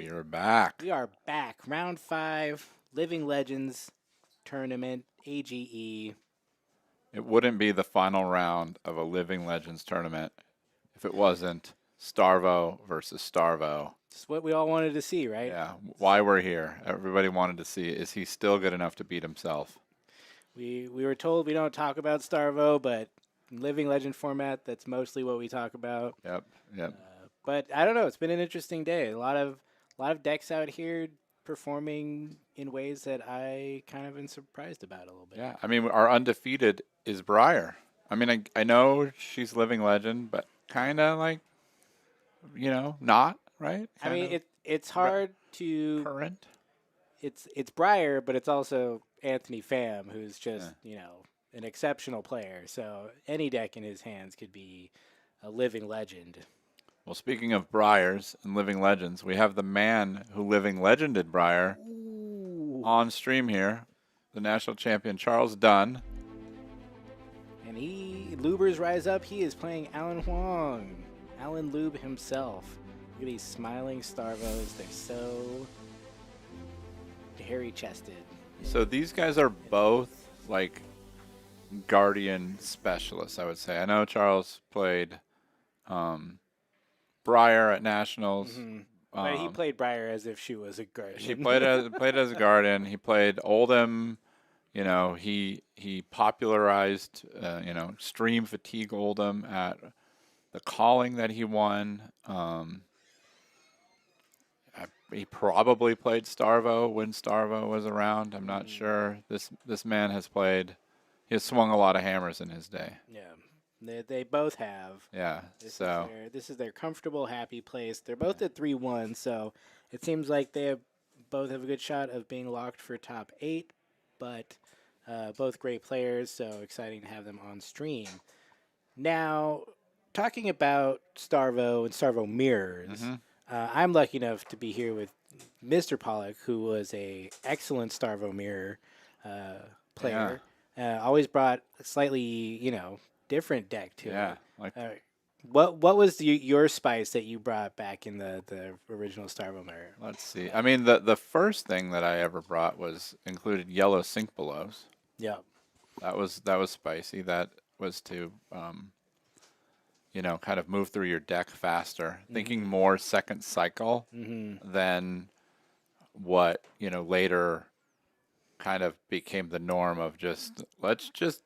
We are back. We are back. Round 5, Living Legends Tournament, AGE. It wouldn't be the final round of a Living Legends tournament if it wasn't Starvo versus Starvo. Just what we all wanted to see, right? Yeah, why we're here. Everybody wanted to see, is he still good enough to beat himself? We were told we don't talk about Starvo, but in Living Legend format, that's mostly what we talk about. Yep. But I don't know. It's been an interesting day. A lot of decks out here performing in ways that I kind of been surprised about a little bit. Yeah, I mean, our undefeated is Briar. I mean, I know she's Living Legend, but kind of like, not, right? I mean, Kinda it's hard to current. it's Briar, but it's also Anthony Pham, who's just an exceptional player. So any deck in his hands could be a living legend. Well, speaking of Briars and Living Legends, we have the man who Living Legended Briar on stream here, the national champion Charles Dunn. And Lubers rise up. He is playing Alan Hoang, Alan Lube himself. Look at these smiling Starvos. They're so hairy chested. So these guys are both like Guardian specialists, I would say. I know Charles played Briar at Nationals. Mm-hmm. But he played Briar as if she was a guardian. He played as a guardian. He played Oldham. He popularized stream fatigue Oldham at the calling that he won. He probably played Starvo when Starvo was around. I'm not sure. This man has played. He has swung a lot of hammers in his day. Yeah. They both have. Yeah. This is their comfortable, happy place. They're both at 3-1, so it seems like both have a good shot of being locked for top 8. But both great players, so exciting to have them on stream. Now, talking about Starvo and Starvo mirrors, I'm lucky enough to be here with Mr. Pollock, who was a excellent Starvo mirror player. Yeah. Always brought a slightly, different deck to Yeah. it. What was your spice that you brought back in the original Starvo mirror? Let's see. I mean, the first thing that I ever brought included yellow sink belows. Yeah. That was spicy. That was to kind of move through your deck faster, thinking more second cycle than what later kind of became the norm of let's just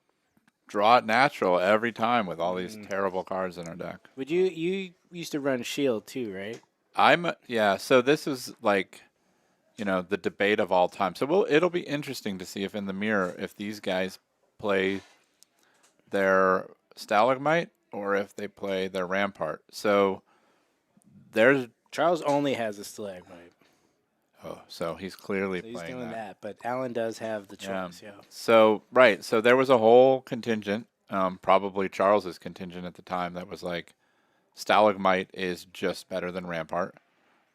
draw it natural every time with all these terrible cards in our deck. Would you used to run shield too, right? So this is like, the debate of all time. So it'll be interesting to see if in the mirror, if these guys play their stalagmite or if they play their rampart. So Charles only has a stalagmite. Oh, so he's clearly he's playing doing that. But Alan does have the choice, yeah. So, right. So there was a whole contingent, probably Charles's contingent at the time, that was like, stalagmite is just better than rampart.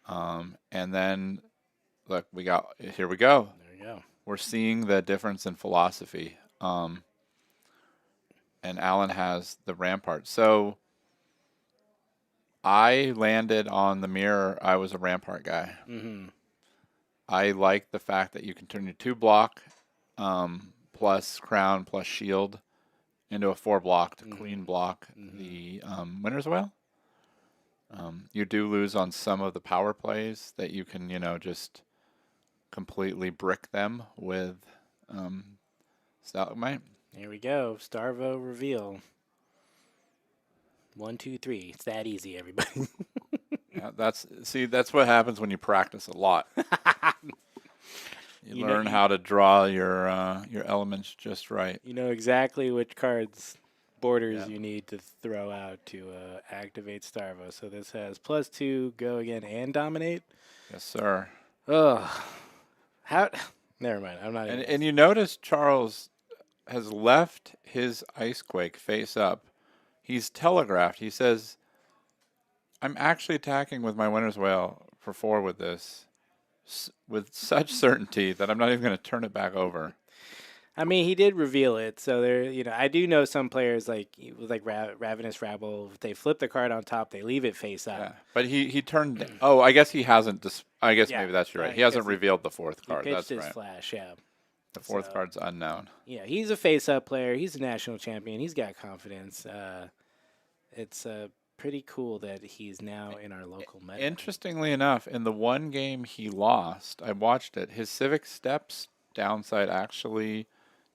And then, look, here we go. There you go. We're seeing the difference in philosophy. And Alan has the rampart. So I landed on the mirror. I was a rampart guy. Mm-hmm. I like the fact that you can turn your 2-block plus crown plus shield into a 4-block to clean block the winner's whale. You do lose on some of the power plays that you can, just completely brick them with stalagmite. Here we go. Starvo reveal. 1, 2, 3. It's that easy, everybody. Yeah, that's what happens when you practice a lot. You learn how to draw your elements just right. You know exactly which borders you need to throw out to activate Starvo. So this has +2, go again, and dominate. Yes, sir. Ugh. Never mind. I'm not. And you notice Charles has left his Icequake face up. He's telegraphed. He says, I'm actually attacking with my winner's whale for 4 with this, with such certainty that I'm not even going to turn it back over. I mean, he did reveal it, so there. I do know some players with Ravenous Rabble. If they flip the card on top, they leave it face Yeah, up. but he turned. Oh, I guess he hasn't. I guess Yeah, maybe that's right. He because hasn't revealed the fourth he card. pitched That's his right. flash. Yeah, The fourth so card's unknown. yeah, he's a face up player. He's a national champion. He's got confidence. It's pretty cool that he's now in our local meta. Interestingly enough, in the one game he lost, I watched it. His Civic Steps downside actually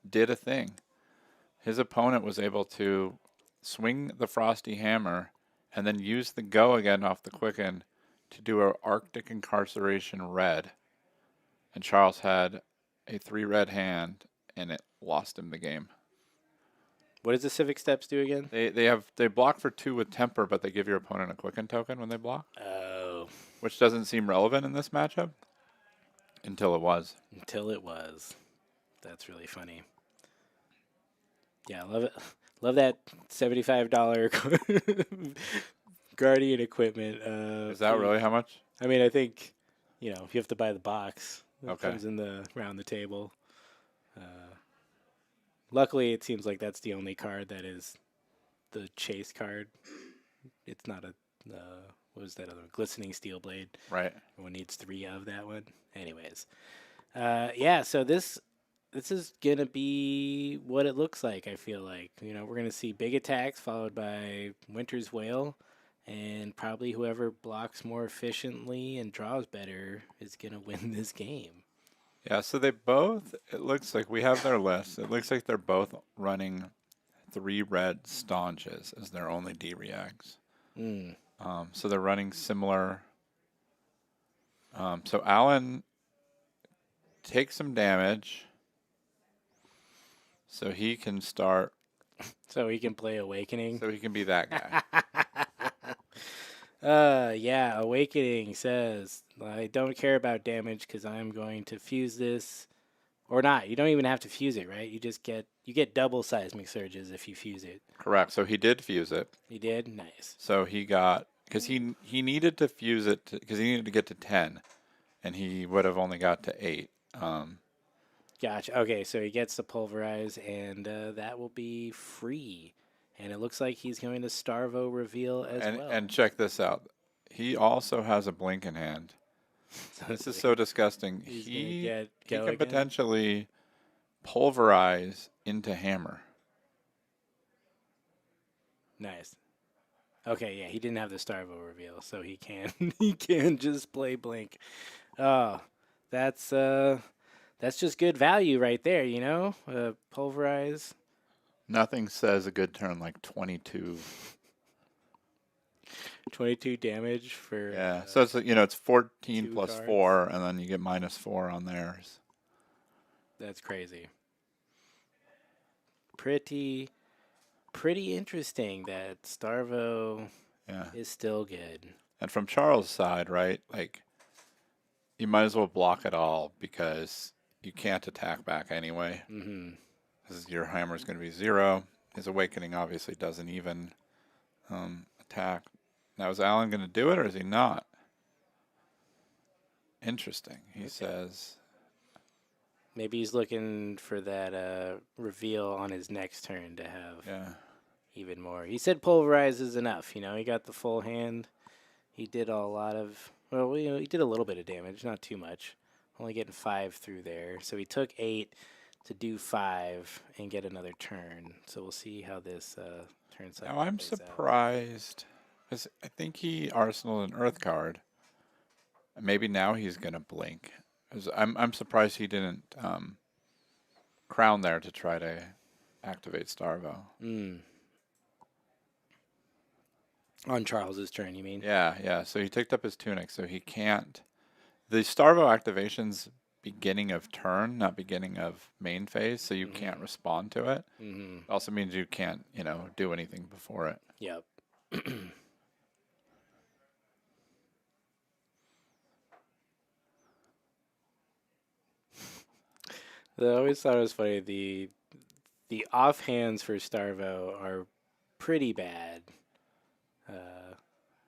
did a thing. His opponent was able to swing the Frosty Hammer and then use the go again off the Quicken to do a Arctic Incarceration red. And Charles had a 3 red hand, and it lost him the game. What does the Civic Steps do again? They block for 2 with Temper, but they give your opponent a Quicken token when they block, Oh, which doesn't seem relevant in this matchup until it was. until it was. That's really funny. Yeah, I love it. Love that $75 Guardian equipment. Is that really how much? I mean, I think you have to buy the box. It Okay. comes in around the table. Luckily, it seems like that's the only card that is the chase card. It's not a what was that other one? Glistening Steel Blade. Right. One needs 3 of that one. Anyways, yeah. So this is gonna be what it looks like. I feel like we're gonna see big attacks followed by Winter's Wail, and probably whoever blocks more efficiently and draws better is gonna win this game. Yeah, so they both, it looks like we have their list. It looks like they're both running 3 red staunches as their only D-reacts. Mm. So they're running similar. So Alan takes some damage. So he can start. So he can play Awakening. So he can be that guy. Yeah, Awakening says, I don't care about damage because I'm going to fuse this. Or not. You don't even have to fuse it, right? You get double seismic surges if you fuse it. Correct. So he did fuse it. He did? Nice. So he got, because he needed to fuse it, because he needed to get to 10, and he would have only got to 8. Gotcha. Okay, so he gets the pulverize, and that will be free. And it looks like he's going to Starvo reveal as well. And check this out. He also has a blink in hand. This is so disgusting. He can potentially pulverize into hammer. Nice. Okay, yeah, he didn't have the Starvo reveal, so he can just play blink. Oh, that's just good value right there, pulverize. Nothing says a good turn like 22. 22 damage for Yeah. So it's 14 plus cards. 4, and then you get -4 on theirs. That's crazy. Pretty interesting that Starvo is still good. And from Charles' side, right? Like, you might as well block it all because you can't attack back anyway. Mm-hmm. Because your hammer's going to be 0. His awakening obviously doesn't even attack. Now, is Alan going to do it or is he not? Interesting. He says. Maybe he's looking for that reveal on his next turn to have even more. He said pulverize is enough. He got the full hand. He did he did a little bit of damage, not too much. Only getting 5 through there. So he took 8 to do 5 and get another turn. So we'll see how this turn cycle Now, I'm plays surprised. Because I think he arsenaled an Earth card. Maybe now he's going to blink. I'm surprised he didn't crown there to try to activate Starvo. On Charles's turn, you mean? Yeah. So he picked up his tunic, so he can't. The Starvo activation's beginning of turn, not beginning of main phase, so you can't respond to it. Mm-hmm. It also means you can't, do anything before it. Yep. I always thought it was funny. The offhands for Starvo are pretty bad,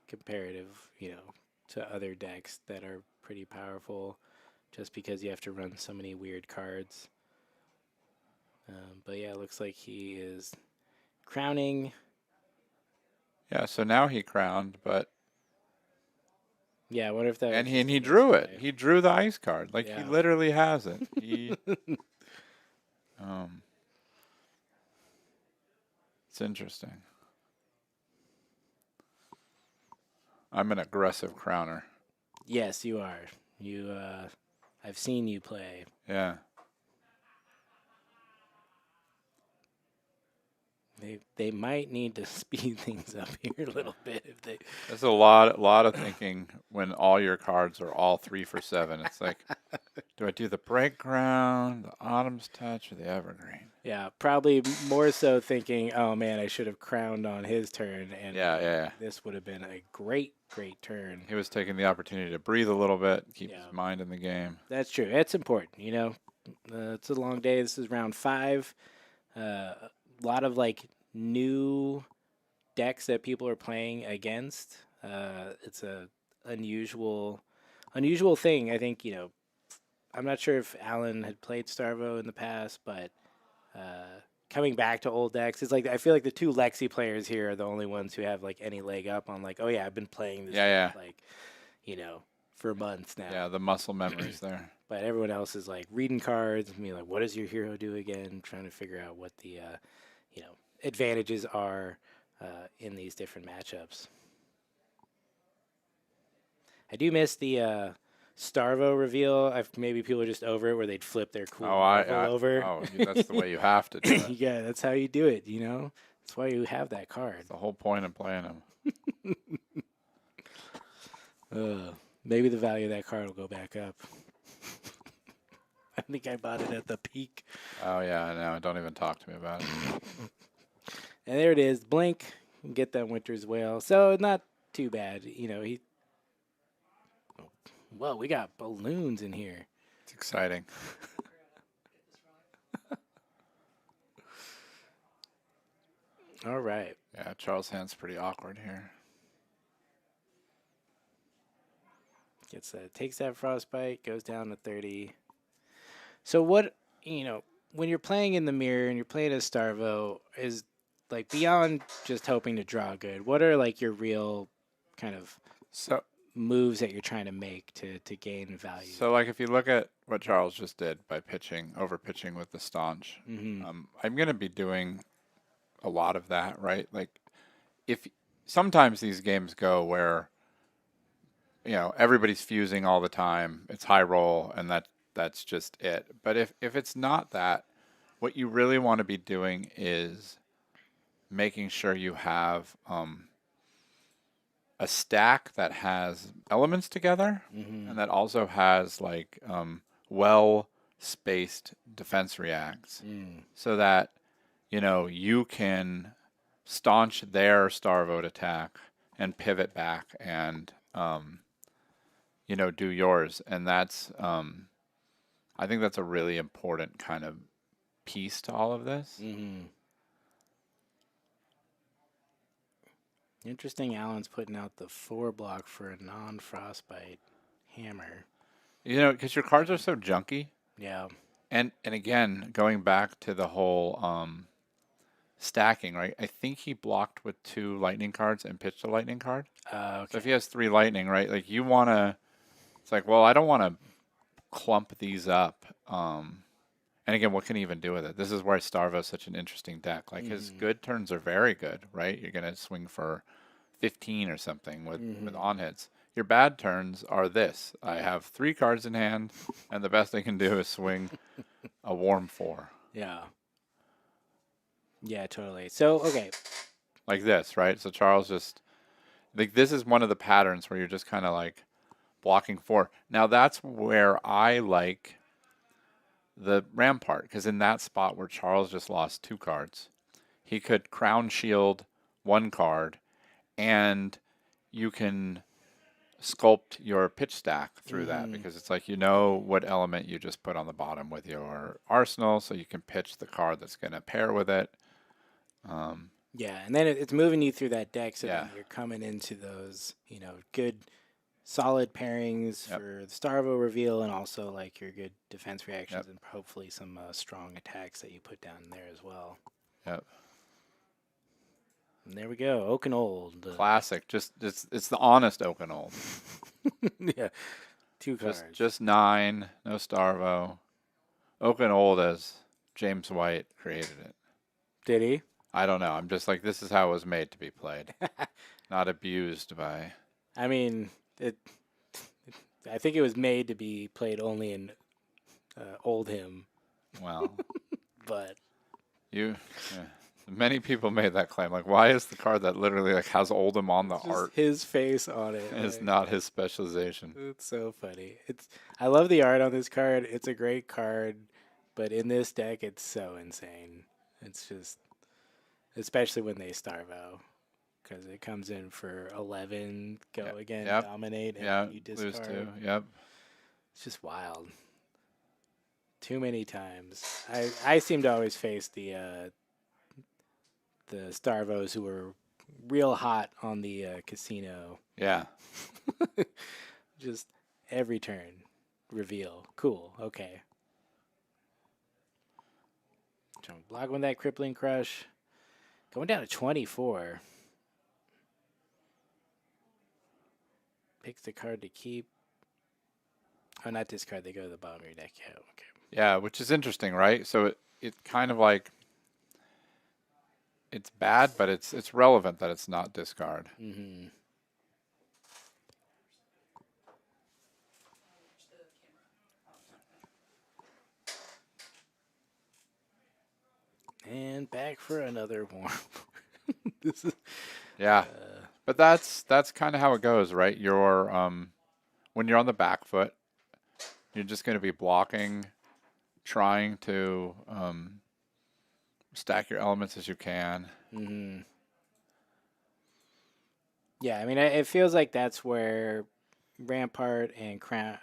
comparative, to other decks that are pretty powerful, just because you have to run so many weird cards. But yeah, it looks like he is crowning. Yeah, so now he crowned, but Yeah, I wonder if that and was he just and a he drew it. misplay. He drew the ice card. Like he Yeah. literally has it. He um it's interesting. I'm an aggressive crowner. Yes, you are. You. I've seen you play. Yeah. They might need to speed things up here a Yeah. little bit if they. That's a lot of thinking when all your cards are all 3 for 7. It's like, do I do the break ground, the autumn's touch, or the evergreen? Yeah, probably more so thinking, oh man, I should have crowned on his turn, and Yeah. this would have been a great turn. He was taking the opportunity to breathe a little bit, keep Yeah, his mind in the game. that's true. That's important. It's a long day. This is round 5. A lot of like new decks that people are playing against. It's a unusual thing. I think I'm not sure if Alan had played Starvo in the past, but coming back to old decks, it's like I feel like the two Lexi players here are the only ones who have like any leg up on like, oh yeah, I've been playing this Yeah. deck, like for months now. Yeah, the muscle memory's there. But everyone else is like reading cards and being like, what does your hero do again? Trying to figure out what the advantages are in these different matchups. I do miss the Starvo reveal. Maybe people are just over it where they'd flip their cool Marvel over. That's the way you have to do it. Yeah, that's how you do it. That's why you have that card. That's the whole point of playing them. Maybe the value of that card will go back up. I think I bought it at the peak. Oh yeah, no, don't even talk to me about it. And there it is. Blink. Get that Winter's Whale. So not too bad. Well, we got balloons in here. It's exciting. All right. Yeah, Charles' hand's pretty awkward here. Takes that frostbite, goes down to 30. So what, when you're playing in the mirror and you're playing as Starvo, is like beyond just hoping to draw good, what are like your real kind of moves that you're trying to make to gain value? So like if you look at what Charles just did by over pitching with the staunch, I'm going to be doing a lot of that, right? Like if sometimes these games go where everybody's fusing all the time, it's high roll, and that's just it. But if it's not that, what you really want to be doing is making sure you have a stack that has elements together, and that also has like well spaced defense reacts, so that you can staunch their Starvote attack and pivot back and do yours. And that's I think that's a really important kind of piece to all of this. Interesting. Alan's putting out the 4 block for a non-frostbite hammer. Because your cards are so junky. Yeah. And again, going back to the whole stacking, right? I think he blocked with 2 lightning cards and pitched a lightning card. Okay. So if he has 3 lightning, right? Like you want to, it's like, well, I don't want to clump these up. And again, what can he even do with it? This is why Starvo is such an interesting deck. Like his good turns are very good, right? You're going to swing for 15 or something with on hits. Your bad turns are this. I have 3 cards in hand, and the best I can do is swing a warm 4. Yeah. Yeah, totally. So, okay. Like this, right? So Charles just, like this is one of the patterns where you're just kind of like blocking 4. Now that's where I like the Rampart, because in that spot where Charles just lost 2 cards, he could crown shield 1 card, and you can sculpt your pitch stack through that, because it's like what element you just put on the bottom with your arsenal, so you can pitch the card that's going to pair with it. Yeah, and then it's moving you through that deck, so then you're coming into those good solid pairings Yep. for the Starvo reveal, and also like your good defense reactions, Yep. and hopefully some strong attacks that you put down there as well. Yep. And there we go, Oak and Old. Classic. Just it's the honest Oak and Old. Yeah, 2 cards. Just 9, no Starvo. Oak and Old as James White created it. Did he? I don't know. I'm just like, this is how it was made to be played, not abused by. I mean, I think it was made to be played only in Old Him, Well, but you. Many people made that claim. Like, why is the card that literally like has Oldham on the it's just art his face on it. is Like, not his specialization? it's so funny. I love the art on this card. It's a great card, but in this deck, it's so insane. It's just, especially when they Starvo, because it comes in for 11, go Yep. again, Yep. dominate, and Yeah, you lose discard. 2. Yep. It's just wild. Too many times. I seem to always face the Starvos who were real hot on the casino. Yeah. Just every turn, reveal. Cool. Okay. Block with that crippling crush. Going down to 24. Picks the card to keep. Oh, not discard. They go to the bottom of your deck. Yeah. Okay. Yeah, which is interesting, right? So it kind of like it's bad, but it's relevant that it's not discard. Mm-hmm. And back for another warm. This is Yeah. But that's kind of how it goes, right? You're when you're on the back foot, you're just going to be blocking, trying to stack your elements as you can. Mm-hmm. Yeah, I mean, it feels like that's where Rampart and Crown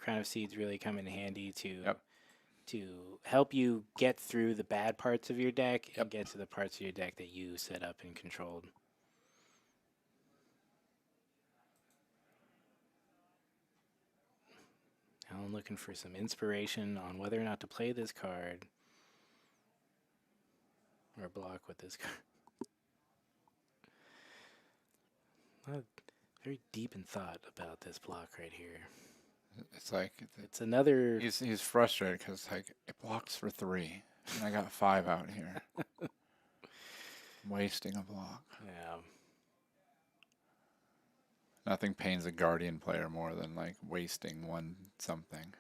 of Seeds really come in handy Yep. to help you get through the bad parts of your deck Yep. and get to the parts of your deck that you set up and controlled. Now I'm looking for some inspiration on whether or not to play this card or block with this card. Very deep in thought about this block right here. It's like It's another. he's frustrated because like it blocks for 3, and I got 5 out here. I'm wasting a block. Yeah. Nothing pains a Guardian player more than like wasting one something.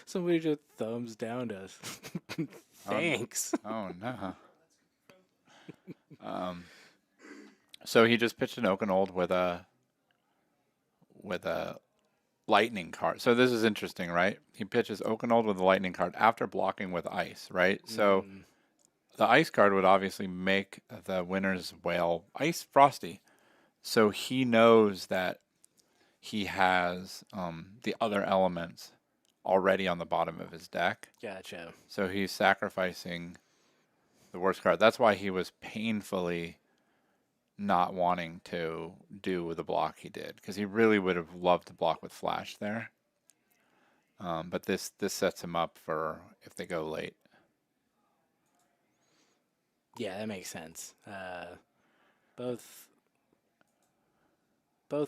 Somebody just thumbs down us. Thanks. Oh no. So he just pitched an Oak and Old with a lightning card. So this is interesting, right? He pitches Oak and Old with a lightning card after blocking with ice, right? So the ice card would obviously make the winner's whale ice frosty. So he knows that he has the other elements already on the bottom of his deck. Gotcha. So he's sacrificing the worst card. That's why he was painfully not wanting to do the block he did, because he really would have loved to block with Flash there. But this sets him up for if they go late. Yeah, that makes sense. Both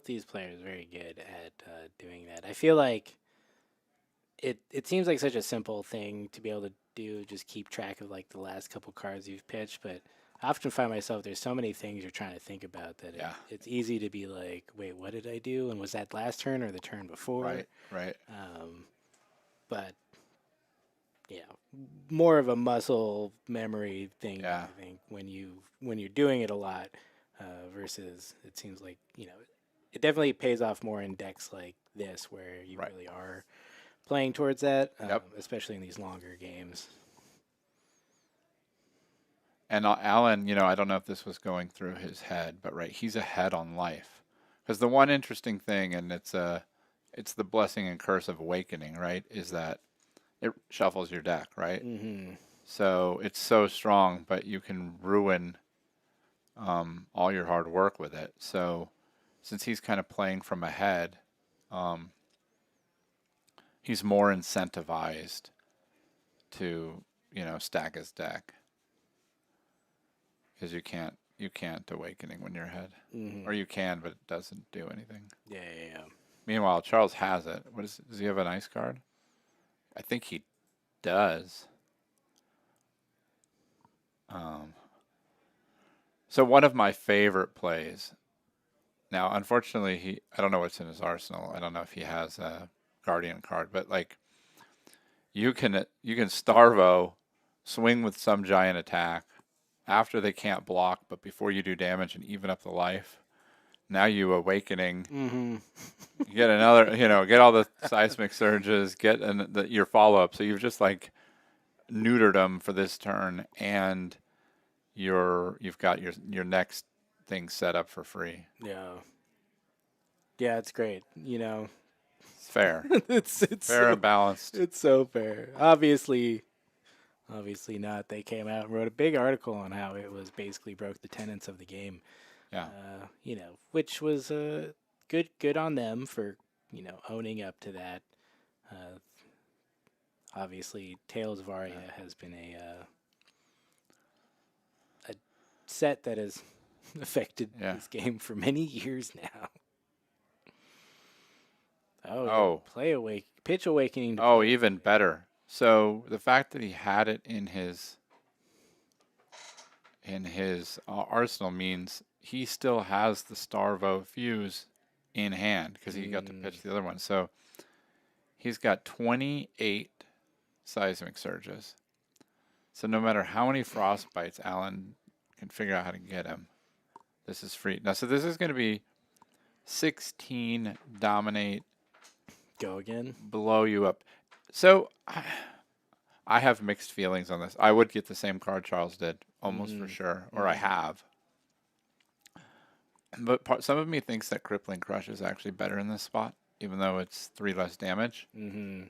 these players are very good at doing that. I feel like it seems like such a simple thing to be able to do, just keep track of like the last couple cards you've pitched, but I often find myself there's so many things you're trying to think about that it's easy to be like, wait, what did I do? And was that last turn or the turn before? Right. But yeah, more of a muscle memory thing. Yeah. I think when you're doing it a lot, versus it seems like it definitely pays off more in decks like this where you really are playing towards that, especially in these longer games. And Alan, I don't know if this was going through his head, but right, he's ahead on life. Because the one interesting thing, and it's the blessing and curse of awakening, right, is that it shuffles your deck, right? Mm-hmm. So it's so strong, but you can ruin all your hard work with it. So since he's kind of playing from ahead, um, he's more incentivized to, stack his deck. Because you can't awakening when you're ahead. Mm-hmm. Or you can, but it doesn't do anything. Yeah. Meanwhile, Charles has it. Does he have an ice card? I think he does. So one of my favorite plays. Now, unfortunately, I don't know what's in his arsenal. I don't know if he has a Guardian card, but like you can Starvo, swing with some giant attack after they can't block, but before you do damage and even up the life. Now you awakening. Mm-hmm. You get another, get all the seismic surges, get your follow up. So you've just like neutered them for this turn, and you've got your next thing set up for free. Yeah. Yeah, it's great. It's fair, it's fair and balanced. it's so fair. Obviously not. They came out and wrote a big article on how it was basically broke the tenets of the game. Yeah, Which was good on them for owning up to that. Uh, Obviously, Tales of Aria has been a set that has affected this game for many years now. Oh, pitch awakening. Oh, even better. So the fact that he had it in his arsenal means he still has the Starvo fuse in hand because he got to pitch the other one. So he's got 28 seismic surges. So no matter how many frostbites Alan can figure out how to get him, this is free. Now, so this is going to be 16 dominate. Go again. Blow you up. So I have mixed feelings on this. I would get the same card Charles did, almost for sure, or I have. But some of me thinks that Crippling Crush is actually better in this spot, even though it's 3 less damage.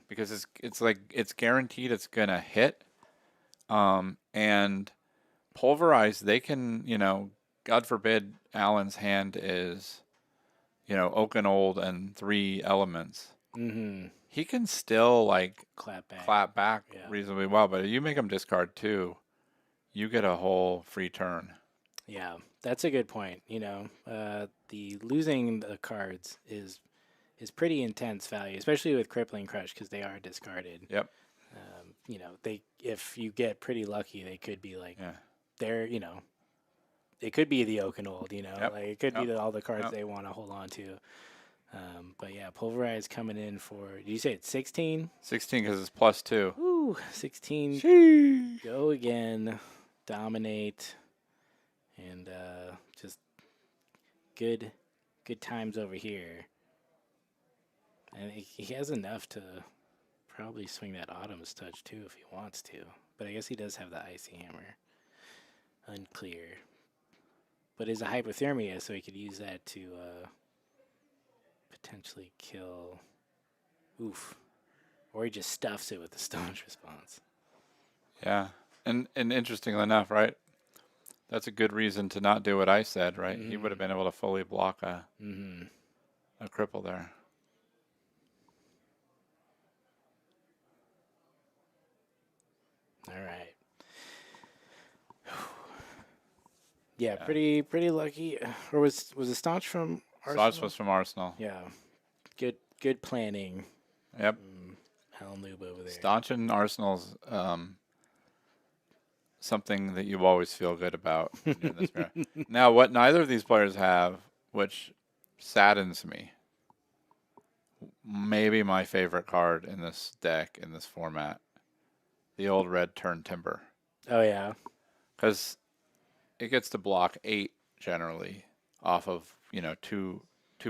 Because it's guaranteed it's gonna hit. And Pulverize, they can, God forbid Alan's hand is, Oaken Old and 3 elements. He can still like clap back reasonably well, but if you make him discard 2, you get a whole free turn. Yeah, that's a good point. The losing the cards is pretty intense value, especially with Crippling Crush because they are discarded. Yep. If you get pretty lucky, they could be like they're it could be the Oaken Old. Yep. Like it could be all the cards they want to hold on to. But yeah, Pulverize coming in for. Did you say it's 16? 16 because it's +2. Ooh, 16. Sheesh. Go again, dominate, and just good times over here. And he has enough to probably swing that Autumn's Touch too if he wants to. But I guess he does have the Icy Hammer. Unclear. But it's a Hypothermia, so he could use that to potentially kill. Oof. Or he just stuffs it with the Staunch Response. Yeah. And interestingly enough, right? That's a good reason to not do what I said, right? He would have been able to fully block a cripple there. All right. Yeah, pretty lucky. Or was it Staunch from Arsenal? Staunch was from Arsenal. Yeah. Good planning. Yep. Alan Lube over there. Staunch and Arsenal's something that you always feel good about. Now, what neither of these players have, which saddens me, maybe my favorite card in this deck, in this format, the old red Turn Timber. Oh, yeah. Because it gets to block 8 generally off of, 2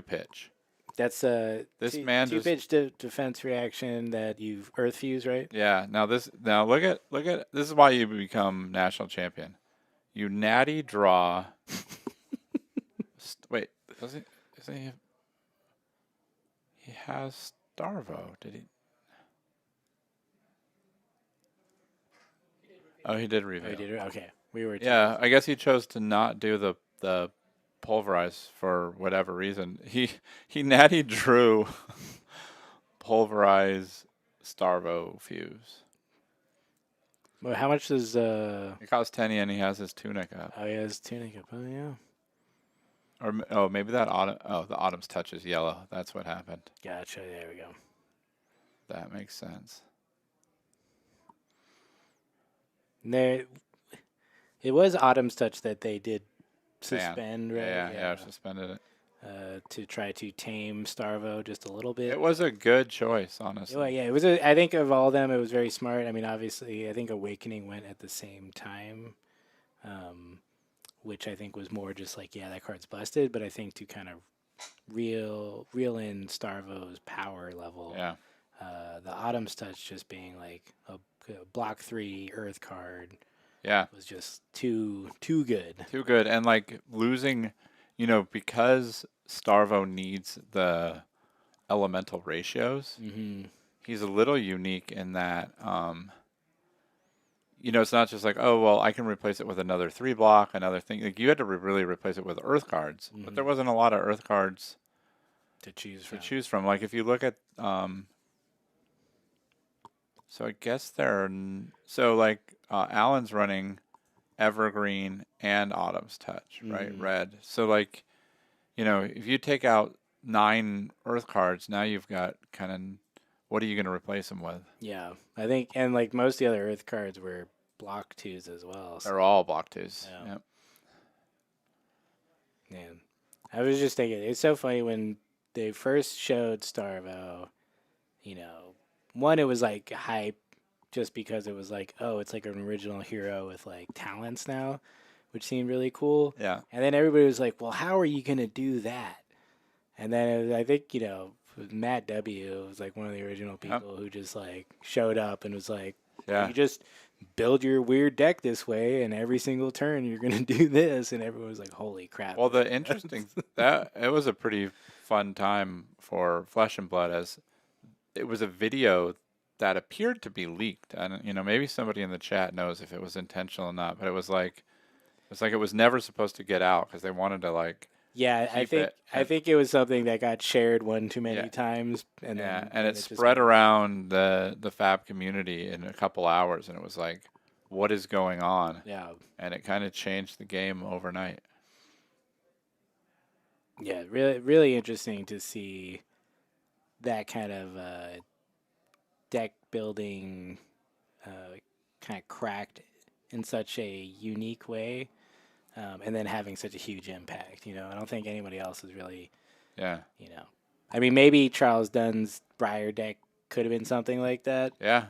pitch. That's this man two pitch defense reaction that you've Earth Fuse, right? Yeah. Now look at this is why you become national champion. You natty draw. Wait, doesn't he? He has Starvo. Did he? Oh, he did reveal. Oh, he did. Okay, we were. Yeah, I guess he chose to not do the pulverize for whatever reason. He natty drew pulverize Starvo fuse. Well, how much does It costs 10 and he has his tunic up. oh yeah, his tunic up. Oh yeah. Or maybe that autumn. Oh, the autumn's touch is yellow. That's what happened. Gotcha. There we go. That makes sense. There, it was Autumn's Touch that they did suspend, right? Yeah, suspended it. To try to tame Starvo just a little bit. It was a good choice, honestly. Well, yeah, it was. I think of all of them, it was very smart. I mean, obviously, I think Awakening went at the same time, which I think was more just like, yeah, that card's busted. But I think to kind of reel in Starvo's power level, Yeah. The Autumn's Touch just being like a block 3 Earth card, Yeah. was just too good. Too good. And like losing, because Starvo needs the elemental ratios, Mm-hmm. he's a little unique in that, it's not just like, oh, well, I can replace it with another 3 block, another thing. Like you had to really replace it with Earth cards, but there wasn't a lot of Earth cards to choose from. Like if you look at, so I guess Alan's running Evergreen and Autumn's Touch, right? Red. So like, if you take out 9 Earth cards, now you've got kind of, what are you going to replace them with? Yeah, I think, and like most of the other Earth cards were block 2s as well. They're all block 2s. Yeah. Yep. Man, I was just thinking, it's so funny when they first showed Starvo, one, it was like hype just because it was like, oh, it's like an original hero with like talents now, which seemed really cool. Yeah. And then everybody was like, well, how are you going to do that? And then I think, Matt W. was like one of the original people who just like showed up and was like, Yeah. you just build your weird deck this way, and every single turn you're going to do this. And everyone was like, holy crap. Well, the interesting, it was a pretty fun time for Flesh and Blood, as it was a video that appeared to be leaked. And, maybe somebody in the chat knows if it was intentional or not, but it was like it was never supposed to get out because they wanted to like, yeah, I think it was something that got shared one too many times, and it spread around the Fab community in a couple hours, and it was like, what is going on? Yeah, and it kind of changed the game overnight. Yeah, really, really interesting to see that kind of deck building kind of cracked in such a unique way. And then having such a huge impact, I don't think anybody else is really, Yeah. I mean, maybe Charles Dunn's Briar deck could have been something like that. Yeah.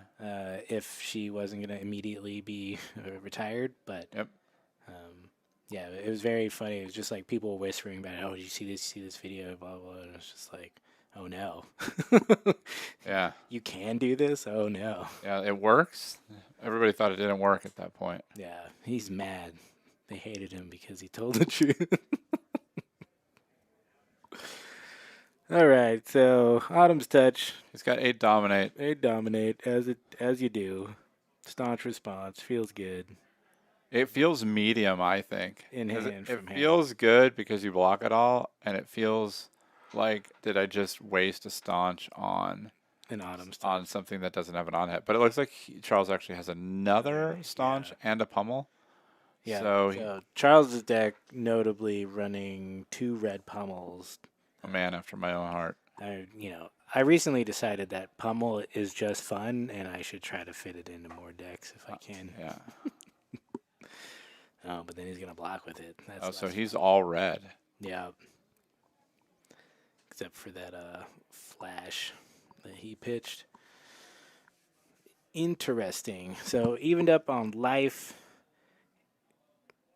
If she wasn't going to immediately be retired, but Yep. yeah, it was very funny. It was just like people whispering about, oh, did you see this? You see this video? Blah blah. And it's just like, oh no. Yeah. You can do this? Oh no. Yeah, it works. Everybody thought it didn't work at that point. Yeah, he's mad. They hated him because he told the truth. All right, so Autumn's Touch. He's got 8 dominate. 8 dominate as you do. Staunch response, feels good. It feels medium, I think. In hand, it feels good because you block it all, and it feels like, did I just waste a staunch on an Autumn's Touch on something that doesn't have an on hit? But it looks like Charles actually has another staunch and a pummel. Yeah. So Charles's deck notably running 2 red pummels. A man after my own heart. I recently decided that pummel is just fun, and I should try to fit it into more decks if I can. Yeah. Oh, but then he's gonna block with it. So he's all red. Yeah. Except for that flash that he pitched. Interesting. So evened up on life.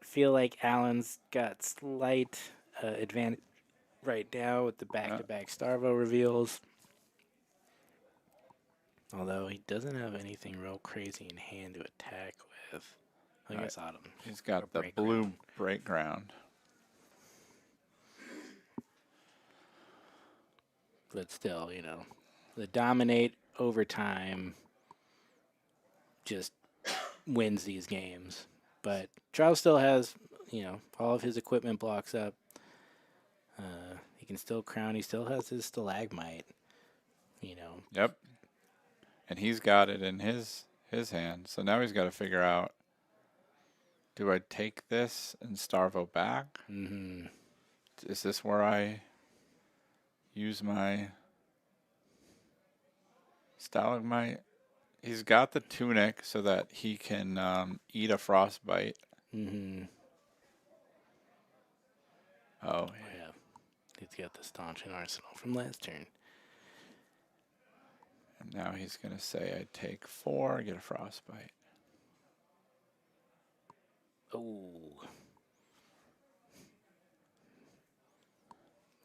Feel like Alan's got slight advantage right now with the back-to-back Starvo reveals. Although he doesn't have anything real crazy in hand to attack with. I guess Autumn. He's got the blue break ground. But still, the dominate over time just wins these games. But Charles still has, all of his equipment blocks up. He can still crown. He still has his stalagmite. You know. Yep. And he's got it in his hand. So now he's got to figure out, do I take this and Starvo back? Mm-hmm. Is this where I use my stalagmite? He's got the tunic so that he can eat a frostbite. Mm-hmm. Oh, Yeah. He's got the staunch and arsenal from last turn. and now he's going to say I take 4, get a frostbite. Oh.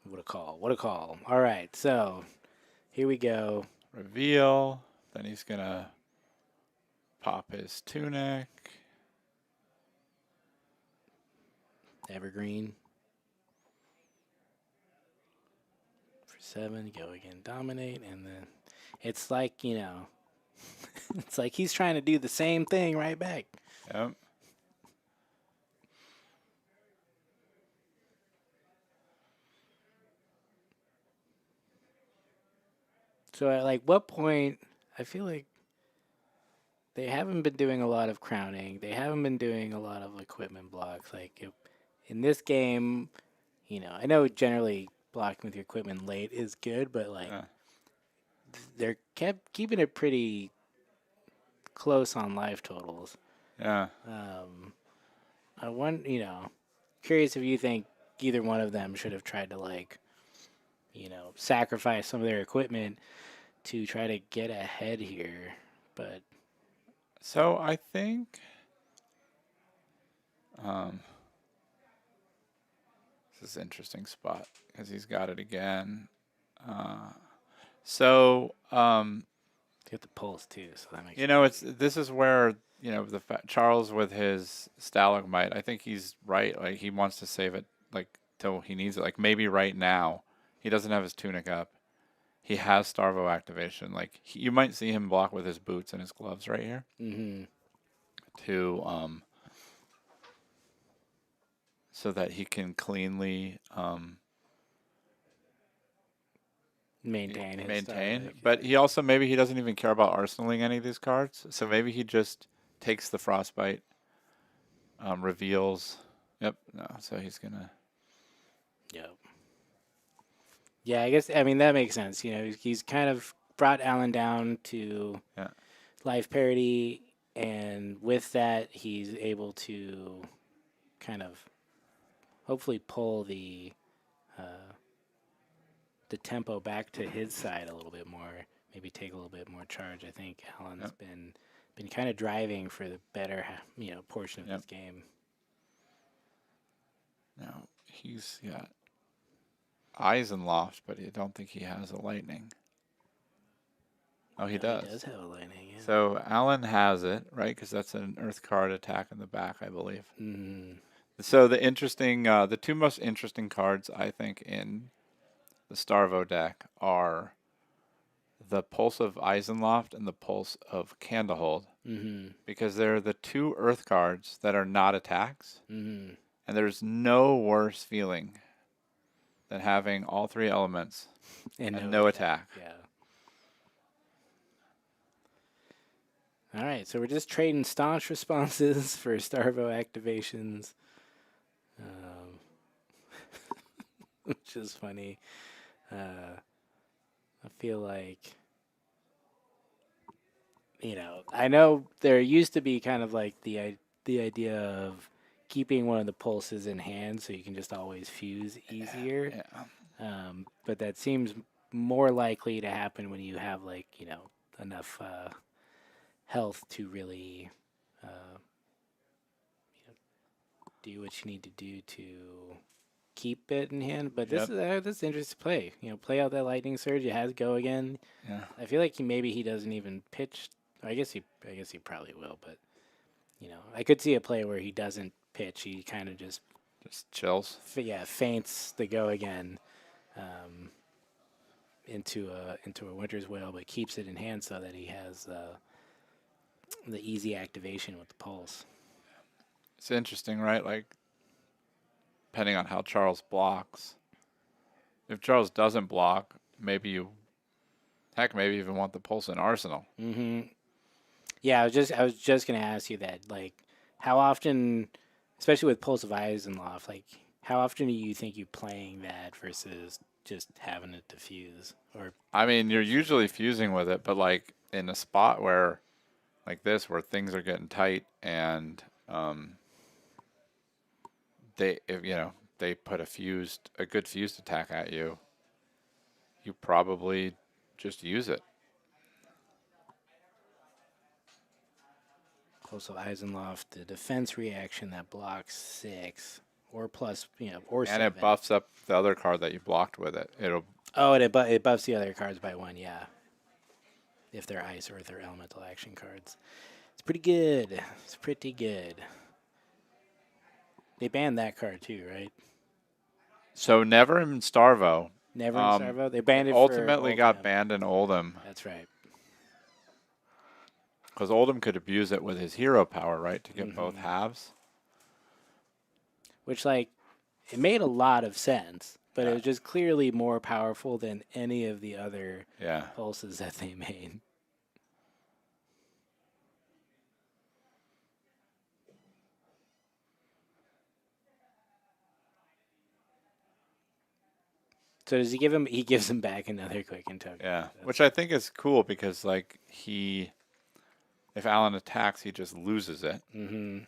What a call. What a call. All right, so here we go. Reveal. Then he's going to pop his tunic. Evergreen. For 7, go again, dominate, and then it's like, you know, it's like he's trying to do the same thing right back. Yep. So at like what point, I feel like they haven't been doing a lot of crowning. They haven't been doing a lot of equipment blocks. Like in this game, you know, I know generally blocking with your equipment late is good, but like Yeah. they're kept keeping it pretty close on life totals. Yeah. I want, you know, curious if you think either one of them should have tried to like, you know, sacrifice some of their equipment to try to get ahead here. But So I think this is an interesting spot because he's got it again. So get the pulse too, so that makes you know, this is where Charles with his stalagmite. I think he's right. Like he wants to save it like till he needs it. Like maybe right now he doesn't have his tunic up. He has Starvo activation. Like you might see him block with his boots and his gloves right here Mm-hmm. to so that he can cleanly Maintain his maintain. Starlight. But he also maybe he doesn't even care about arsenaling any of these cards. So maybe he just takes the frostbite, reveals. Yep. No. So he's gonna. Yep. Yeah, I guess I mean that makes sense. You know, he's kind of brought Alan down to Yeah. life parity, and with that, he's able to kind of hopefully pull the tempo back to his side a little bit more. Maybe take a little bit more charge. I think Alan's Yep. been kind of driving for the better portion of Yep. this game. Now he's got eyes and loft, but I don't think he has a lightning. Oh, he does. He does have a lightning. Yeah. So Alan has it, right? Because that's an Earth card attack in the back, I believe. Mm. So the two most interesting cards I think in the Starvo deck are the Pulse of Eisenloft and the Pulse of Candlehold, Mm-hmm. because they're the two Earth cards that are not attacks, Mm-hmm. and there's no worse feeling than having all 3 elements and no attack. Yeah. All right, so we're just trading staunch responses for Starvo activations, which is funny. I feel like, you know, I know there used to be kind of like the idea of keeping one of the pulses in hand so you can just always fuse easier. Yeah. But that seems more likely to happen when you have like, you know, enough health to really do what you need to do to keep it in hand. But Yep. this is interesting to play. You know, play out that lightning surge. It has go again. Yeah. I feel like he doesn't even pitch. I guess he probably will. But you know, I could see a play where he doesn't pitch. He kind of just chills. Feints the go again into a Winter's Wail, but keeps it in hand so that he has the easy activation with the pulse. It's interesting, right? Like, depending on how Charles blocks, if Charles doesn't block, maybe maybe even want the Pulse in Arsenal. Mm-hmm. Yeah, I was just gonna ask you that. Like, how often, especially with Pulse of Eisenloft, like how often do you think you playing that versus just having it diffuse? Or I mean, you're usually fusing with it, but like in a spot where, like this, where things are getting tight and if they put a good fused attack at you, you probably just use it. Pulse of Eisenloft, the defense reaction that blocks 6 or plus, or And 7. it buffs up the other card that you blocked with it. It'll Oh, and it buffs the other cards by 1. Yeah, if they're ice or if they're elemental action cards. It's pretty good. It's pretty good. They banned that card too, right? so never in Starvo. Never in Starvo. They It banned it for ultimately got Oldham. banned in Oldham That's right. because Oldham could abuse it with his hero power, right, to get both Mm-hmm. halves. Which, like, it made a lot of sense, but it Yeah. was just clearly more powerful than any of the other Yeah. pulses that they made. So does he give him? He gives him back another quicken token. Yeah. Which I think is cool because like if Alan attacks, he just loses it. Mm-hmm.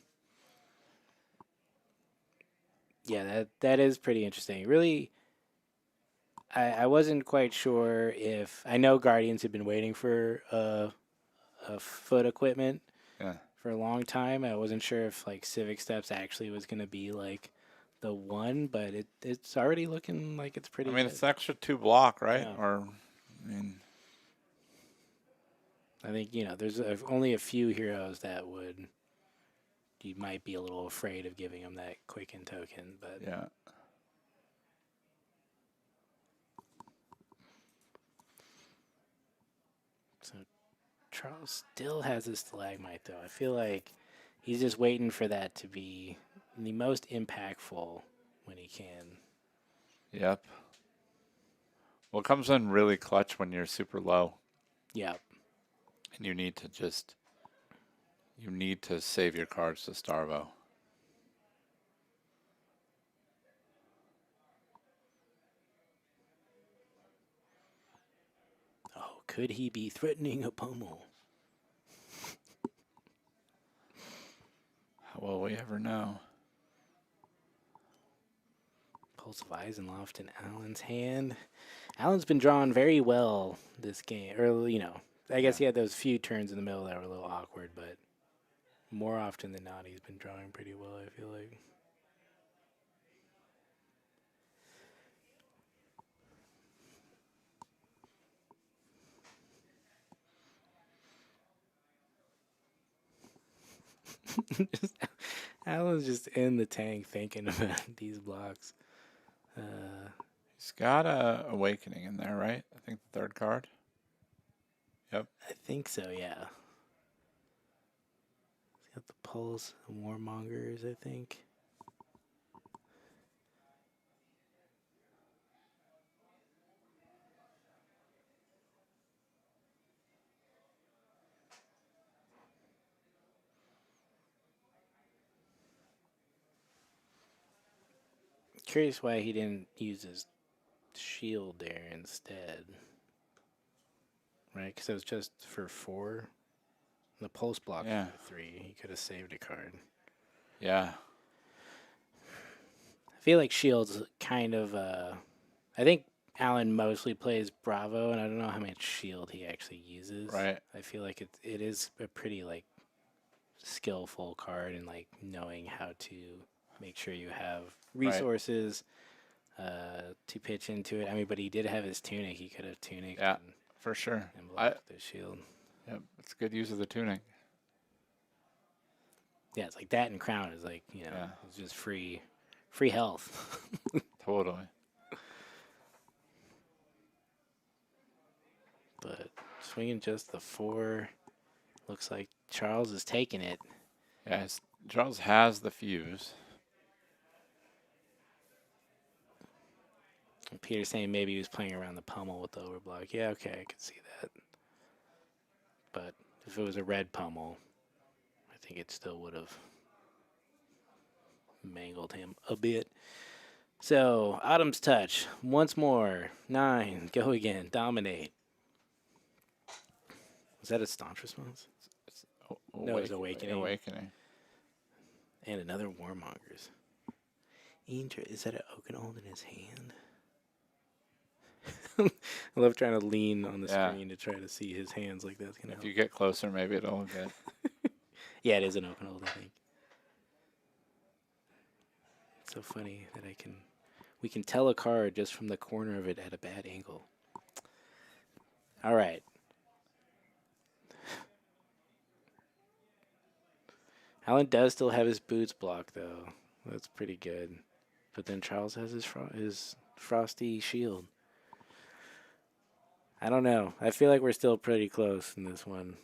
Yeah, that is pretty interesting. Really, I wasn't quite sure if I know Guardians had been waiting for a foot equipment Yeah. for a long time. I wasn't sure if like Civic Steps actually was going to be like the one, but it's already looking like it's pretty I mean, good. it's extra 2 block, right? Yeah. Or, I mean, I think, there's only a few heroes that you might be a little afraid of giving them that quicken token, but yeah. so Charles still has his stalagmite though. I feel like he's just waiting for that to be the most impactful when he can. Yep. Well, it comes in really clutch when you're super low Yeah. and you need to save your cards to Starvo. Oh, could he be threatening a pummel? How will we ever know? Pulse of Eisenloft in Alan's hand. Alan's been drawn very well this game. Or, I guess he had those few turns in the middle that were a little awkward, but more often than not, he's been drawing pretty well, I feel like. Alan's just in the tank thinking about these blocks. He's got a Awakening in there, right? I think the third card. Yep. I think so, yeah. He's got the Pulse, the Warmongers, I think. Curious why he didn't use his shield there instead. Right? Because it was just for 4. The Pulse block Yeah. for 3. He could have saved a card. Yeah. I feel like Shield's kind of. I think Alan mostly plays Bravo, and I don't know how much Shield he actually uses. Right. I feel like it is a pretty like skillful card, and like knowing how to make sure you have resources to pitch into it. I mean, but he did have his tunic. He could have tunic. Yeah, for sure. And blocked the shield. Yep, it's good use of the tunic. Yeah, it's like that, and crown is like it's just free health. Totally. But swinging just the 4, looks like Charles is taking it. Yeah, Charles has the fuse. Peter's saying maybe he was playing around the pummel with the overblock. Yeah, okay, I could see that. But if it was a red pummel, I think it still would have mangled him a bit. So, Autumn's Touch. Once more. 9. Go again. Dominate. Was that a staunch response? It's No, it was Awakening. Awakening. And another Warmongers. Is that an Oakenold in his hand? I love trying to lean on the screen to try to see his hands like that's gonna If help. you get closer, maybe it'll get. Yeah, it is an Oakenold, I think. It's so funny that we can tell a card just from the corner of it at a bad angle. All right. Alan does still have his boots blocked, though. That's pretty good. But then Charles has his frosty shield. I don't know. I feel like we're still pretty close in this one.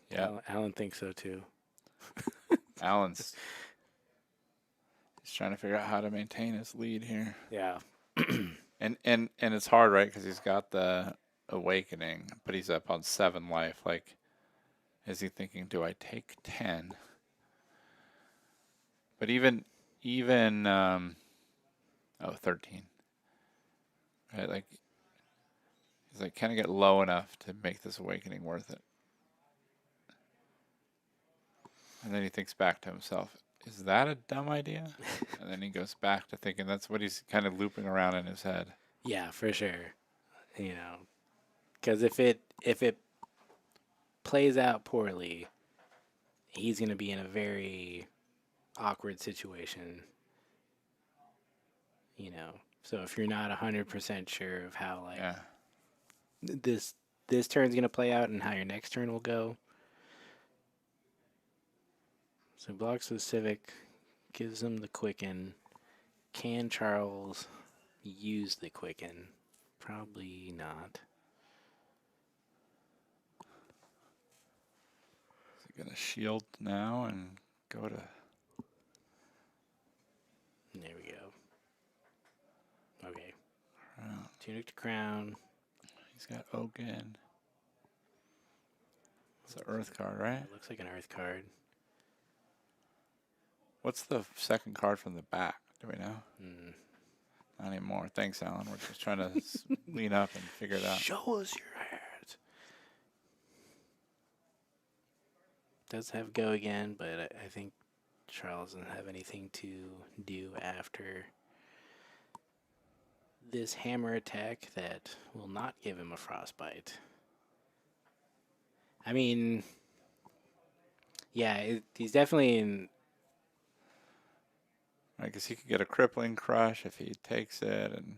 Yeah. Alan thinks so, too. Alan's he's trying to figure out how to maintain his lead here. Yeah. And it's hard, right? Because he's got the Awakening, but he's up on 7 life. Like, is he thinking, do I take 10? But even 13. Right, like he's like, can I get low enough to make this Awakening worth it? And then he thinks back to himself, is that a dumb idea? And then he goes back to thinking that's what he's kind of looping around in his head. Yeah, for sure. You know, because if it plays out poorly, he's going to be in a very awkward situation. You know, so if you're not 100% sure of how this turn's going to play out and how your next turn will go. So blocks the Civic, gives him the Quicken. Can Charles use the Quicken? Probably not. Is he gonna shield now and go to? There we go. Okay. Tunic to Crown. He's got Oaken. It's an Earth card, right? It looks like an Earth card. What's the second card from the back? Do we know? Mm. Not anymore. Thanks, Alan. We're just trying to lean up and figure it out. Show us your hat. Does have go again, but I think Charles doesn't have anything to do after this hammer attack that will not give him a frostbite. I mean, yeah, he's definitely in. I guess he could get a crippling crush if he takes it, and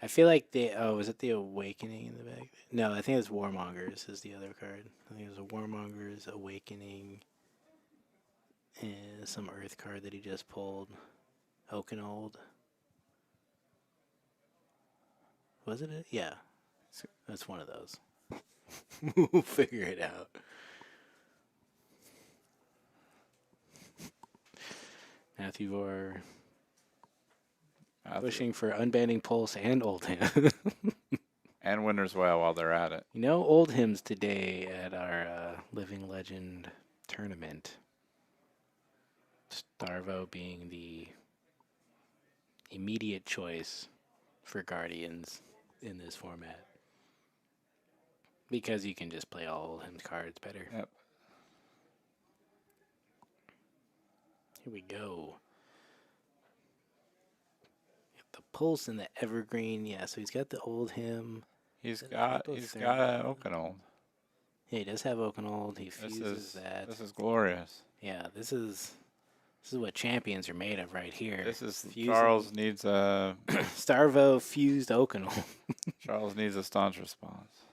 I feel like was it the Awakening in the back? No, I think it's Warmongers is the other card. I think it was a Warmongers, Awakening, and some Earth card that he just pulled. Oakenold. Was it? Yeah. That's one of those. We'll figure it out. Matthew Vore pushing for unbanning Pulse and Oldhim. and Winter's Well while they're at it. You know, Oldhim's today at our Living Legend tournament. Starvo being the immediate choice for Guardians in this format. Because you can just play all Oldhim's cards better. Yep. Here we go. The Pulse and the Evergreen. Yeah, so he's got the Oldhim. He's got an Oakenold. Yeah, he does have Oakenold. He fuses that. This is glorious. Yeah, this is what champions are made of right here. This is Fusing. Charles needs a Starvo fused Oakenold. Charles needs a staunch response.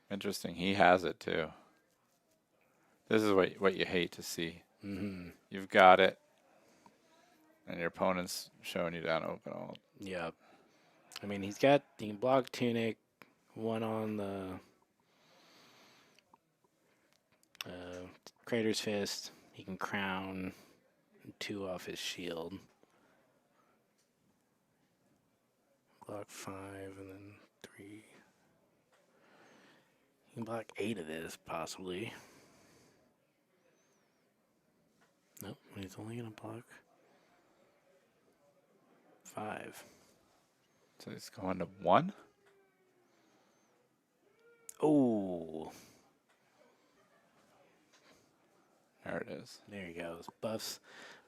Interesting. He has it too. This is what you hate to see. Mm-hmm. You've got it, and your opponent's showing you down open ult. Yep. I mean, he can block Tunic, one on the Crater's Fist. He can crown 2 off his shield. Block 5 and then 3. He can block 8 of this, possibly. Nope, he's only going to block 5. So he's going to 1. Oh, There it is. there he goes.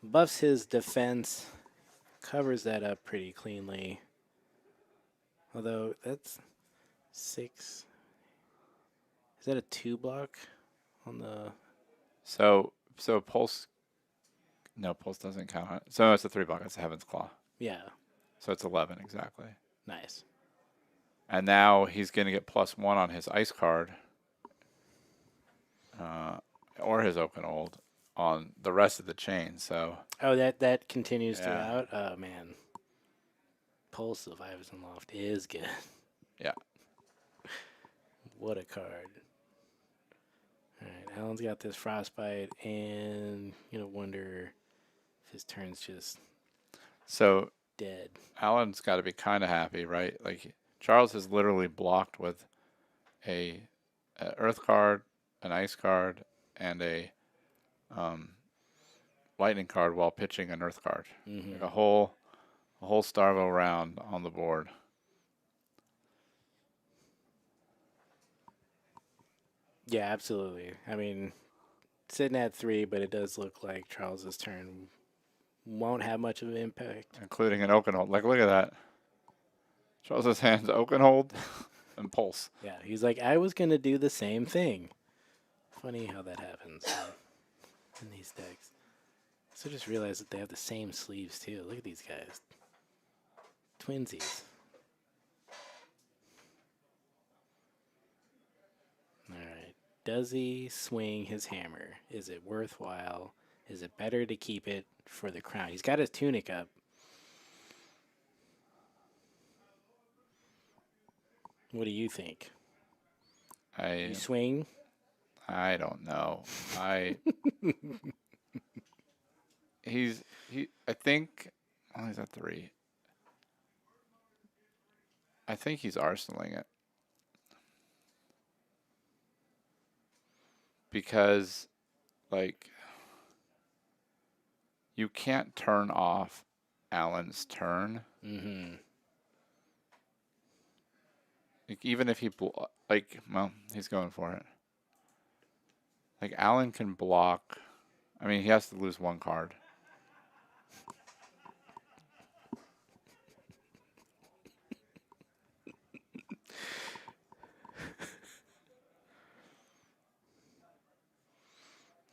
Buffs his defense. Covers that up pretty cleanly. Although that's 6. Is that a 2 block on the? So pulse. No, pulse doesn't count. So it's a 3 block. It's a Heaven's Claw. Yeah, So it's 11 exactly. nice. And now he's going to get +1 on his ice card, or his open ult on the rest of the chain. So Oh, that continues Yeah. throughout. Oh man, Pulse of Iverson Loft is good. Yeah. What a card. All right, Alan's got this Frostbite, and wonder if his turn's just so dead. Alan's got to be kind of happy, right? Like Charles is literally blocked with a Earth card, an Ice card, and a Lightning card while pitching an Earth card. Mm-hmm. Like a whole Starvo round on the board. Yeah, absolutely. I mean, sitting at 3, but it does look like Charles's turn won't have much of an impact. Including an Oakenhold. Like, look at that. Charles's hands Oakenhold and Pulse. Yeah, he's like, I was going to do the same thing. Funny how that happens in these decks. So just realized that they have the same sleeves, too. Look at these guys. Twinsies. All right. Does he swing his hammer? Is it worthwhile? Is it better to keep it for the crown? He's got his tunic up. What do you think? You swing? I don't know. I think he's at 3. I think he's arsenaling it. Because like you can't turn off Alan's turn. Mm-hmm. Like even if he he's going for it. Like Alan can block. I mean, he has to lose 1 card.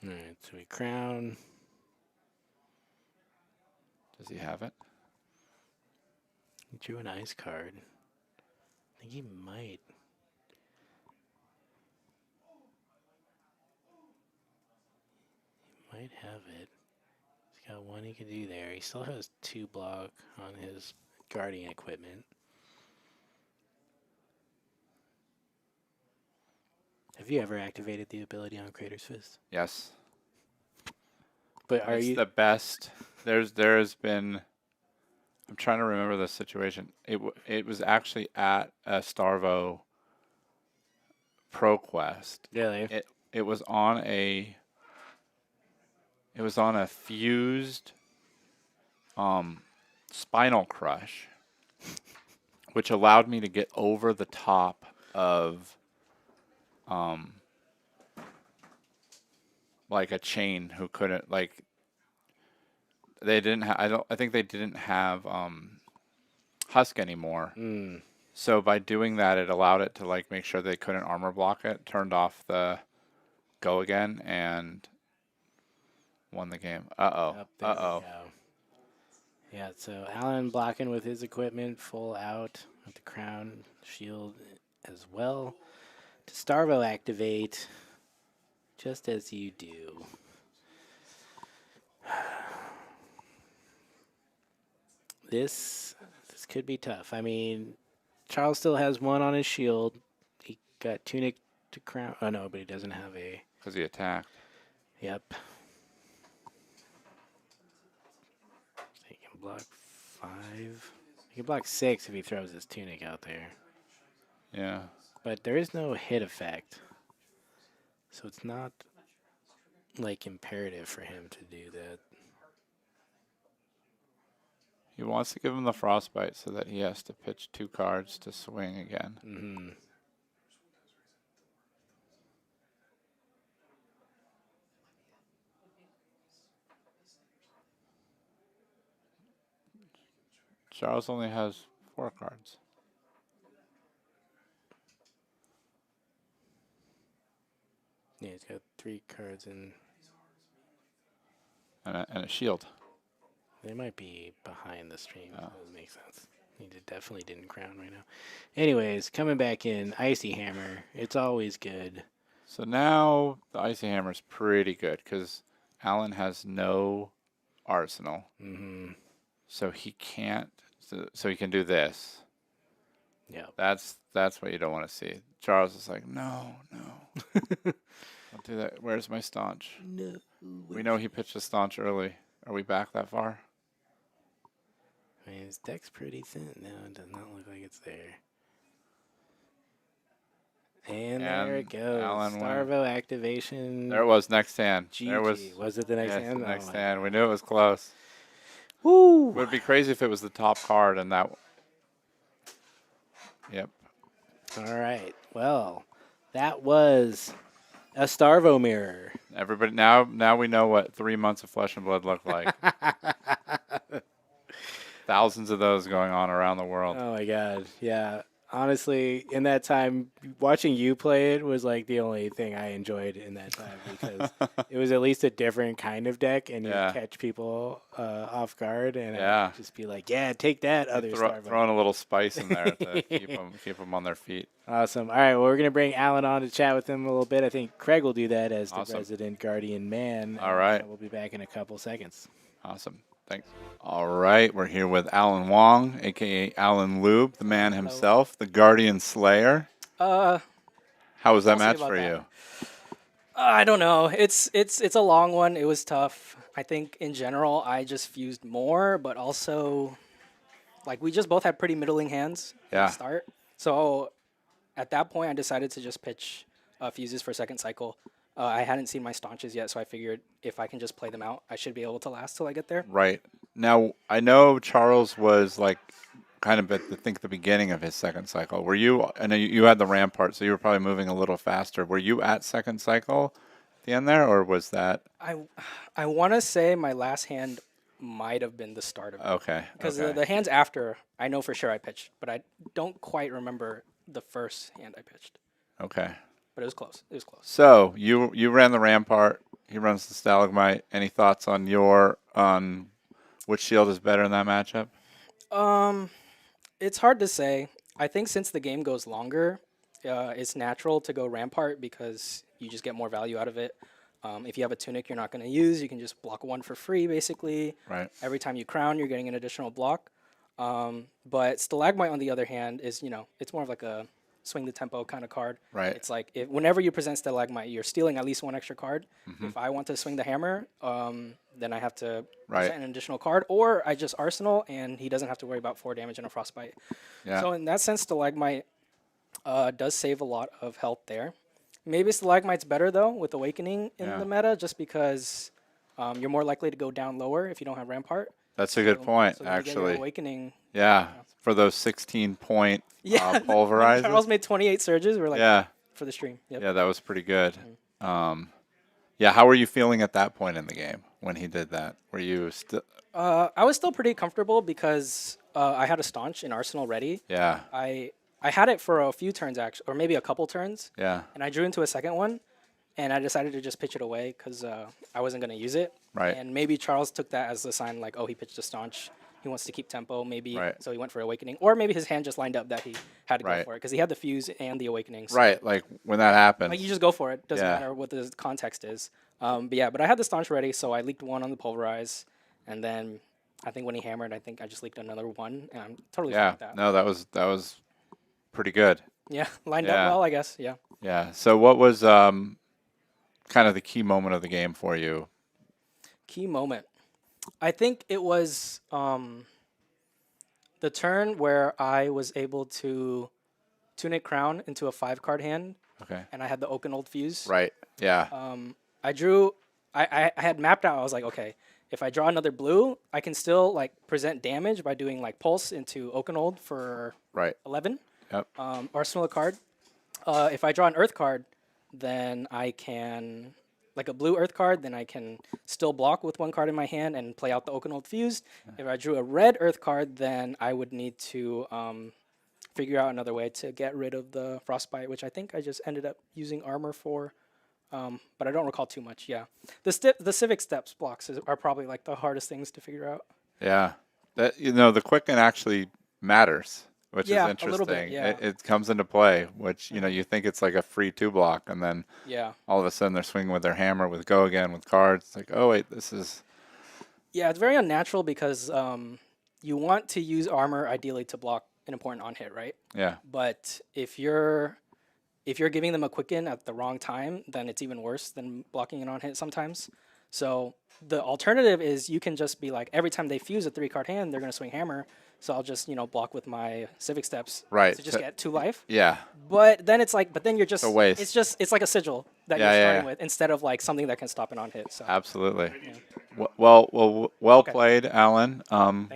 All right, so we crown. Does he have it? He drew an ice card. I think he might. He might have it. He's got 1 he can do there. He still has 2 block on his guardian equipment. Have you ever activated the ability on Crater's Fist? Yes. But It's the best. There has been. I'm trying to remember the situation. It was actually at a Starvo Pro Quest. Really? It was on a. It was on a fused Spinal Crush, which allowed me to get over the top of like a chain who couldn't like they didn't I think they didn't have Husk anymore. Mm. So by doing that, it allowed it to like make sure they couldn't armor block it, turned off the go again, and won the game. Yep, there we go. Yeah, so Alan blocking with his equipment full out with the crown shield as well. To Starvo activate. Just as you do. This could be tough. I mean, Charles still has one on his shield. He got tunic to crown. Oh no, but he doesn't have a. Because he attacked. Yep. He can block 5. He can block 6 if he throws his tunic out there. Yeah. But there is no hit effect. So it's not like imperative for him to do that. He wants to give him the frostbite so that he has to pitch 2 cards to swing again. Mm-hmm. Charles only has 4 cards. Yeah, he's got 3 cards and And a shield. they might be behind the stream. Oh. That would make sense. He definitely didn't crown right now. Anyways, coming back in, Icy Hammer. It's always good. So now the Icy Hammer is pretty good because Alan has no arsenal. Mm-hmm. So he can't. So he can do this. Yeah. That's what you don't want to see. Charles is like, no. Don't do that. Where's my staunch? No. We know he pitched a staunch early. Are we back that far? I mean, his deck's pretty thin now. It does not look like it's there. And there it goes. Alan Starvo activation. There it was, next hand. GG. There was it the next yes, hand? the next my hand. We God. knew it was close. Woo! It would be crazy if it was the top card and that. Yep. All right. Well, that was a Starvo mirror. Everybody now we know what 3 months of Flesh and Blood look like. Thousands of those going on around the world. Oh my God. Yeah. Honestly, in that time, watching you play it was like the only thing I enjoyed in that time because it was at least a different kind of deck, and you catch people off guard, and I'd just be like, "Yeah, take that, other Starvo." Throwing a little spice in there to keep them on their feet. Awesome. All right, well, we're gonna bring Alan on to chat with him a little bit. I think Craig will do that as the resident guardian man. All right, we'll be back in a couple seconds. Awesome. Thanks. All right, we're here with Alan Hoang, a.k.a. Alan Lube, the man himself, the Guardian Slayer. How was that match for you? I don't know. It's a long one. It was tough. I think in general, I just fused more, but also, like, we just both had pretty middling hands at the start. So at that point, I decided to just pitch fuses for second cycle. I hadn't seen my staunches yet, so I figured if I can just play them out, I should be able to last till I get there. Right. Now, I know Charles was like kind of at the beginning of his second cycle. Were you, I know you had the rampart, so you were probably moving a little faster. Were you at second cycle at the end there, or was that? I want to say my last hand might have been the start of it. Okay. Because the hands after, I know for sure I pitched, but I don't quite remember the first hand I pitched. Okay. But it was close. It was close. So you ran the rampart. He runs the stalagmite. Any thoughts on which shield is better in that matchup? It's hard to say. I think since the game goes longer, it's natural to go rampart because you just get more value out of it. If you have a tunic you're not going to use, you can just block 1 for free, basically. Right. Every time you crown, you're getting an additional block. But stalagmite, on the other hand, is it's more of like a swing the tempo kind of card. Right. It's like whenever you present stalagmite, you're stealing at least 1 extra card. Mm-hmm. If I want to swing the hammer, then I have to present an additional card, or I just arsenal and he doesn't have to worry about 4 damage and a frostbite. Yeah. So in that sense, stalagmite does save a lot of health there. Maybe stalagmite's better though with awakening in the meta, just because you're more likely to go down lower if you don't have rampart. That's a good point, so actually. Awakening. Yeah, for those 16-point pulverizers. Charles made 28 surges. We're like, for the stream. Yep. Yeah, that was pretty good. How were you feeling at that point in the game when he did that? Were you still? I was still pretty comfortable because I had a staunch in arsenal ready. Yeah. I had it for a few turns actually, or maybe a couple turns. Yeah. And I drew into a second one, and I decided to just pitch it away because I wasn't going to use it. Right. And maybe Charles took that as a sign like, oh, he pitched a staunch. he wants to keep tempo, maybe. Right. So he went for Awakening, or maybe his hand just lined up that he had to go Right. for it because he had the Fuse and the Awakening. So, Right. Like when that happens. like you just go for it. Doesn't Yeah. matter what the context is. But I had the Staunch ready, so I leaked one on the Pulverize, and then I think when he hammered, I think I just leaked another one, and I'm totally fine Yeah. with that. No, that was pretty good. Yeah, lined Yeah. up well, I guess. Yeah. Yeah. So what was kind of the key moment of the game for you? Key moment. I think it was the turn where I was able to Tunic Crown into a 5-card hand, Okay. and I had the Oakenold Fuse. Right. Yeah. I drew. I had mapped out. I was like, okay, if I draw another blue, I can still like present damage by doing like Pulse into Oakenold for Right. 11. Yep. Arsenal a card. If I draw an Earth card, then I can, like a blue Earth card, then I can still block with 1 card in my hand and play out the Oakenold Fuse. If I drew a red Earth card, then I would need to figure out another way to get rid of the Frostbite, which I think I just ended up using armor for. But I don't recall too much. Yeah, the Civic Steps blocks are probably like the hardest things to figure out. Yeah. That the Quicken actually matters, which Yeah, is a interesting. little bit, yeah. It comes into play, which you think it's like a free 2-block, and then Yeah. all of a sudden they're swinging with their hammer with Go Again with cards. It's like, oh wait, this is Yeah, it's very unnatural because you want to use armor ideally to block an important on hit, right? yeah. But if you're giving them a quicken at the wrong time, then it's even worse than blocking an on hit sometimes. So the alternative is you can just be like, every time they fuse a 3-card hand, they're gonna swing hammer. So I'll just block with my Civic Steps Right. to just get 2 life. Yeah. But then it's like, you're just a waste. it's like a sigil that Yeah, you're yeah, starting yeah. with instead of like something that can stop an on hit. So Absolutely. Well Okay. played, Alan.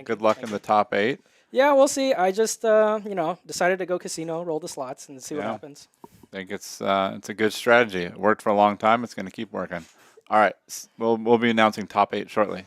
Good you, luck thank in the top 8. yeah, we'll see. I just decided to go casino, roll the slots, and see what Yeah. happens. I think it's a good strategy. It worked for a long time. It's going to keep working. All right. We'll be announcing top 8 shortly.